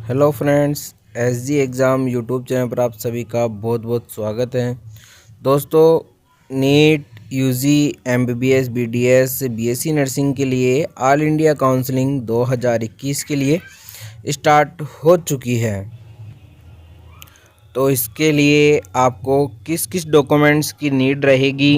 Hello friends, SG exam YouTube channel पर आप सभी का बहुत बहुत स्वागत है। दोस्तों, NEET, UG, MBBS, BDS, BSc nursing के लिए ऑल इंडिया काउंसलिंग 2021 के लिए स्टार्ट हो चुकी है। तो इसके लिए आपको किस किस डॉक्यूमेंट्स की नीड रहेगी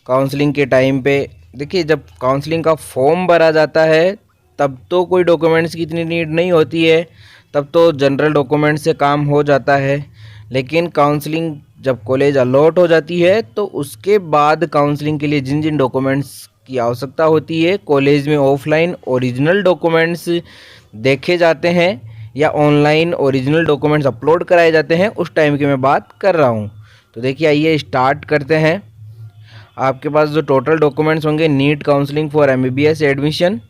काउंसलिंग के टाइम पे? देखिए, जब काउंसलिंग का फॉर्म भरा जाता है तब तो कोई डॉक्यूमेंट्स की इतनी नीड नहीं होती है, तब तो जनरल डॉक्यूमेंट से काम हो जाता है। लेकिन काउंसलिंग जब कॉलेज अलॉट हो जाती है तो उसके बाद काउंसलिंग के लिए जिन जिन डॉक्यूमेंट्स की आवश्यकता होती है, कॉलेज में ऑफलाइन ओरिजिनल डॉक्यूमेंट्स देखे जाते हैं या ऑनलाइन ओरिजिनल डॉक्यूमेंट्स अपलोड कराए जाते हैं, उस टाइम की मैं बात कर रहा हूँ। तो देखिए, आइए स्टार्ट करते हैं। आपके पास जो टोटल डॉक्यूमेंट्स होंगे NEET counselling for MBBS admission,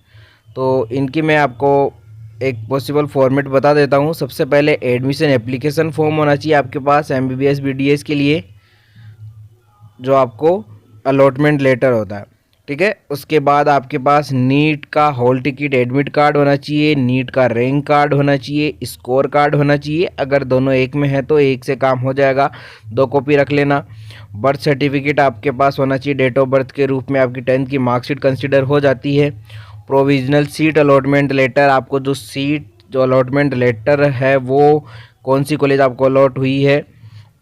तो इनकी मैं आपको एक पॉसिबल फॉर्मेट बता देता हूँ। सबसे पहले एडमिशन एप्लीकेशन फॉर्म होना चाहिए आपके पास एमबीबीएस बीडीएस के लिए, जो आपको अलॉटमेंट लेटर होता है, ठीक है। उसके बाद आपके पास नीट का हॉल टिकट एडमिट कार्ड होना चाहिए, नीट का रैंक कार्ड होना चाहिए, स्कोर कार्ड होना चाहिए। अगर दोनों एक में है तो एक से काम हो जाएगा, 2 कॉपी रख लेना। बर्थ सर्टिफिकेट आपके पास होना चाहिए, डेट ऑफ बर्थ के रूप में आपकी 10th की मार्कशीट कंसिडर हो जाती है। प्रोविजनल सीट अलॉटमेंट लेटर, आपको जो अलॉटमेंट लेटर है वो कौन सी कॉलेज आपको अलॉट हुई है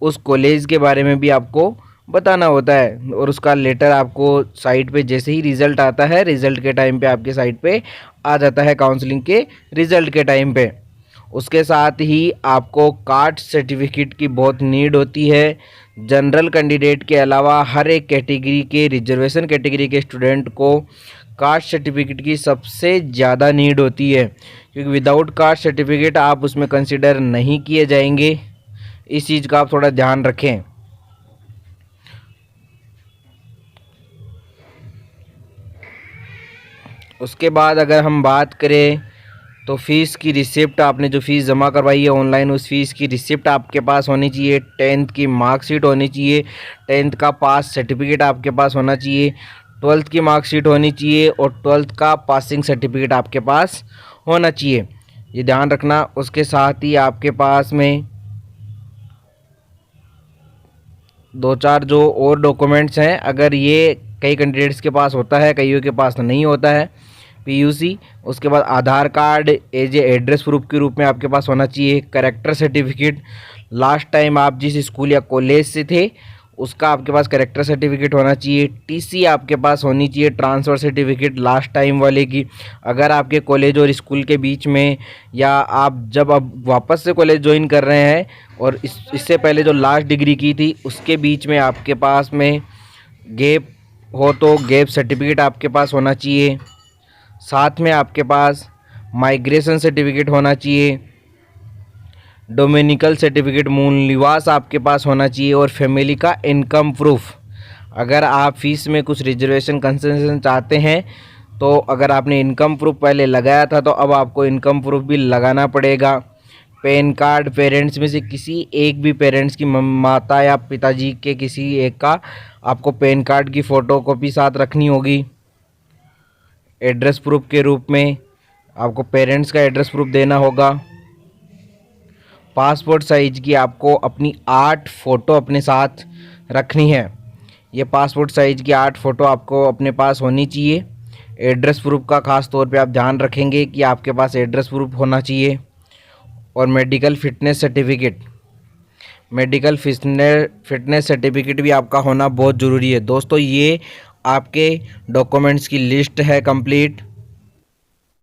उस कॉलेज के बारे में भी आपको बताना होता है। और उसका लेटर आपको साइट पे जैसे ही रिज़ल्ट आता है, रिज़ल्ट के टाइम पे आपके साइट पे आ जाता है, काउंसलिंग के रिज़ल्ट के टाइम पे। उसके साथ ही आपको कास्ट सर्टिफिकेट की बहुत नीड होती है। जनरल कैंडिडेट के अलावा हर एक कैटेगरी के, रिजर्वेशन कैटेगरी के स्टूडेंट को कास्ट सर्टिफिकेट की सबसे ज़्यादा नीड होती है, क्योंकि विदाउट कास्ट सर्टिफिकेट आप उसमें कंसिडर नहीं किए जाएंगे। इस चीज़ का आप थोड़ा ध्यान रखें। उसके बाद अगर हम बात करें तो फ़ीस की रिसिप्ट, आपने जो फ़ीस जमा करवाई है ऑनलाइन, उस फीस की रिसिप्ट आपके पास होनी चाहिए। 10th की मार्कशीट होनी चाहिए, 10th का पास सर्टिफिकेट आपके पास होना चाहिए, 12th की मार्कशीट होनी चाहिए और 12th का पासिंग सर्टिफिकेट आपके पास होना चाहिए, ये ध्यान रखना। उसके साथ ही आपके पास में 2-4 जो और डॉक्यूमेंट्स हैं, अगर ये कई कैंडिडेट्स के पास होता है, कईयों के पास नहीं होता है, पीयूसी। उसके बाद Aadhaar card as a address proof के रूप में आपके पास होना चाहिए। कैरेक्टर सर्टिफिकेट, लास्ट टाइम आप जिस स्कूल या कॉलेज से थे उसका आपके पास कैरेक्टर सर्टिफिकेट होना चाहिए। टीसी आपके पास होनी चाहिए, ट्रांसफ़र सर्टिफिकेट लास्ट टाइम वाले की। अगर आपके कॉलेज और स्कूल के बीच में, या आप जब अब वापस से कॉलेज ज्वाइन कर रहे हैं और इससे पहले जो लास्ट डिग्री की थी उसके बीच में आपके पास में गैप हो तो गैप सर्टिफिकेट आपके पास होना चाहिए। साथ में आपके पास माइग्रेशन सर्टिफिकेट होना चाहिए, डोमिनिकल सर्टिफिकेट, मूल निवास आपके पास होना चाहिए और फैमिली का इनकम प्रूफ। अगर आप फीस में कुछ रिजर्वेशन कंसेशन चाहते हैं तो अगर आपने इनकम प्रूफ पहले लगाया था तो अब आपको इनकम प्रूफ भी लगाना पड़ेगा। पैन कार्ड, पेरेंट्स में से किसी एक भी पेरेंट्स की, माता या पिताजी के किसी एक का आपको पैन कार्ड की फ़ोटोकॉपी साथ रखनी होगी। एड्रेस प्रूफ के रूप में आपको पेरेंट्स का एड्रेस प्रूफ देना होगा। पासपोर्ट साइज की आपको अपनी 8 फ़ोटो अपने साथ रखनी है। ये पासपोर्ट साइज की 8 फ़ोटो आपको अपने पास होनी चाहिए। एड्रेस प्रूफ का ख़ास तौर पे आप ध्यान रखेंगे कि आपके पास एड्रेस प्रूफ होना चाहिए। और medical fitness certificate, medical fitness certificate भी आपका होना बहुत ज़रूरी है। दोस्तों, ये आपके डॉक्यूमेंट्स की लिस्ट है कंप्लीट।